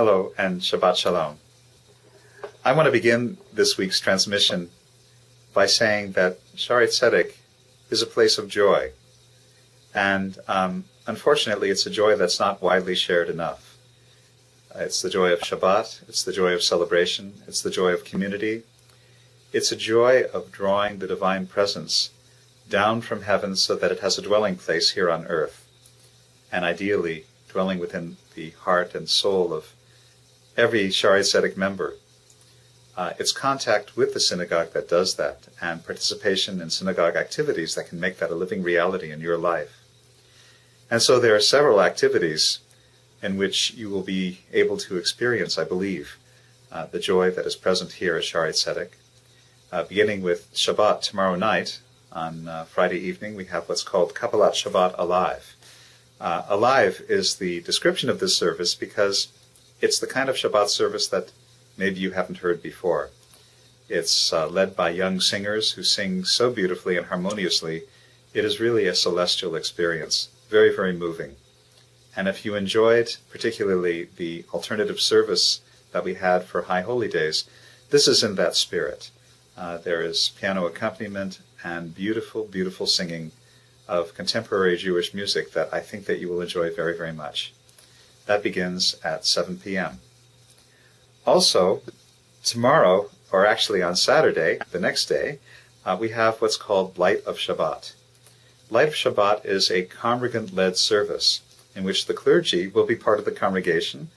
Hello and Shabbat Shalom. I want to begin this week's transmission by saying that Shaarey Zedek is a place of joy. And unfortunately, it's a joy that's not widely shared enough. It's the joy of Shabbat, it's the joy of celebration, it's the joy of community. It's a joy of drawing the divine presence down from heaven so that it has a dwelling place here on earth, and ideally dwelling within the heart and soul of every Shaarey Zedek member. It's contact with the synagogue that does that, and participation in synagogue activities that can make that a living reality in your life. And so there are several activities in which you will be able to experience, I believe, the joy that is present here at Shaarey Zedek. Beginning with Shabbat tomorrow night, on Friday evening, we have what's called Kabbalat Shabbat Alive. Alive is the description of this service because it's the kind of Shabbat service that maybe you haven't heard before. It's led by young singers who sing so beautifully and harmoniously. It is really a celestial experience, very, very moving. And if you enjoyed particularly the alternative service that we had for High Holy Days, this is in that spirit. There is piano accompaniment and beautiful, beautiful singing of contemporary Jewish music that I think that you will enjoy very, very much. That begins at 7 p.m. Also, tomorrow, or actually on Saturday, the next day, we have what's called Light of Shabbat. Light of Shabbat is a congregant-led service in which the clergy will be part of the congregation,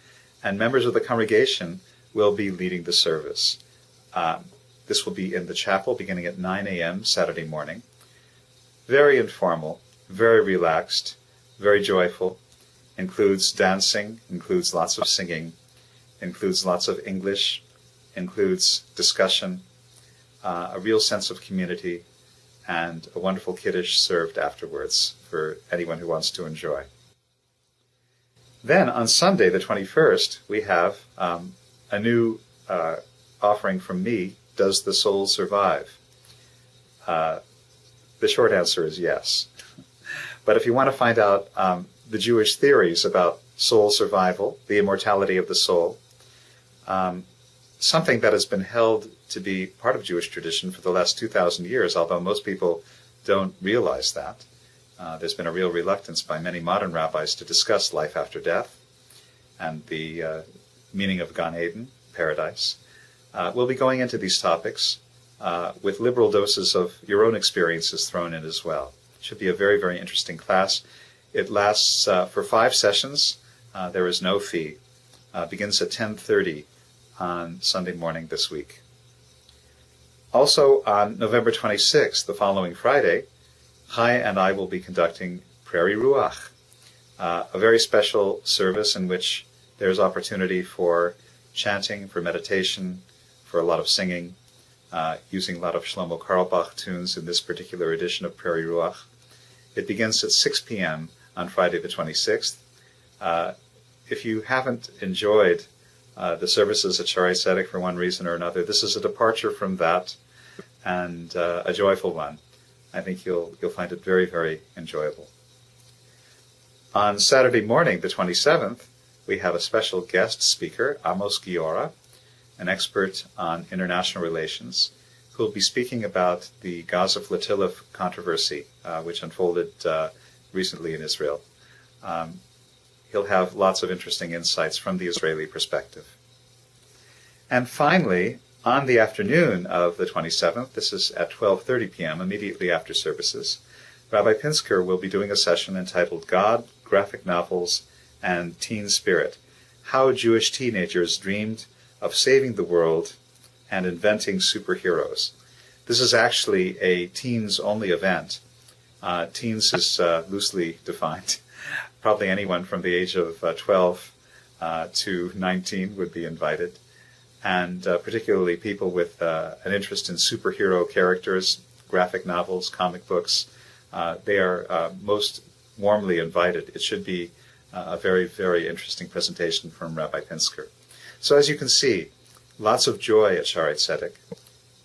and members of the congregation will be leading the service. This will be in the chapel beginning at 9 a.m. Saturday morning. Very informal, very relaxed, very joyful. Includes dancing, includes lots of singing, includes lots of English, includes discussion, a real sense of community, and a wonderful kiddush served afterwards for anyone who wants to enjoy. Then on Sunday, the 21st, we have a new offering from me, Does the Soul Survive? The short answer is yes. But if you want to find out the Jewish theories about soul survival, the immortality of the soul, something that has been held to be part of Jewish tradition for the last 2,000 years, although most people don't realize that. There's been a real reluctance by many modern rabbis to discuss life after death and the meaning of Gan Eden, paradise. We'll be going into these topics with liberal doses of your own experiences thrown in as well. It should be a very, very interesting class. It lasts for 5 sessions. There is no fee. Begins at 10:30 on Sunday morning this week. Also on November 26th, the following Friday, Chai and I will be conducting Prairie Ruach, a very special service in which there's opportunity for chanting, for meditation, for a lot of singing, using a lot of Shlomo Carlebach tunes in this particular edition of Prairie Ruach. It begins at 6 p.m. on Friday the 26th. If you haven't enjoyed the services at Shaarey Zedek for one reason or another, this is a departure from that and a joyful one. I think you'll find it very, very enjoyable. On Saturday morning, the 27th, we have a special guest speaker, Amos Guiora, an expert on international relations, who will be speaking about the Gaza flotilla controversy, which unfolded recently in Israel. He'll have lots of interesting insights from the Israeli perspective. And finally, on the afternoon of the 27th, this is at 12:30 p.m., immediately after services, Rabbi Pinsker will be doing a session entitled God, Graphic Novels, and Teen Spirit, How Jewish Teenagers Dreamed of Saving the World and Inventing Superheroes. This is actually a teens-only event. Teens is loosely defined. Probably anyone from the age of 12 to 19 would be invited, and particularly people with an interest in superhero characters, graphic novels, comic books. They are most warmly invited. It should be a very, very interesting presentation from Rabbi Pinsker. So as you can see, lots of joy at Shaarey Zedek,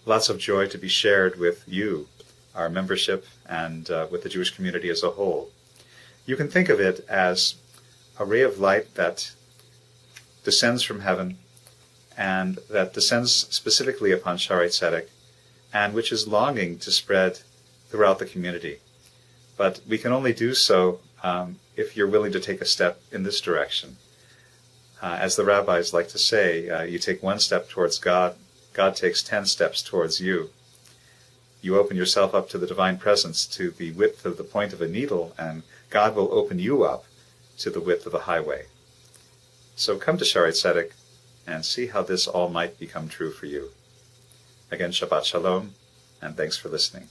lots of joy to be shared with you, our membership, and with the Jewish community as a whole. You can think of it as a ray of light that descends from heaven, and that descends specifically upon Shaarey Zedek, and which is longing to spread throughout the community. But we can only do so if you're willing to take a step in this direction. As the rabbis like to say, you take one step towards God, God takes 10 steps towards you. You open yourself up to the divine presence to the width of the point of a needle, and God will open you up to the width of a highway. So come to Shaarey Zedek and see how this all might become true for you. Again, Shabbat Shalom, and thanks for listening.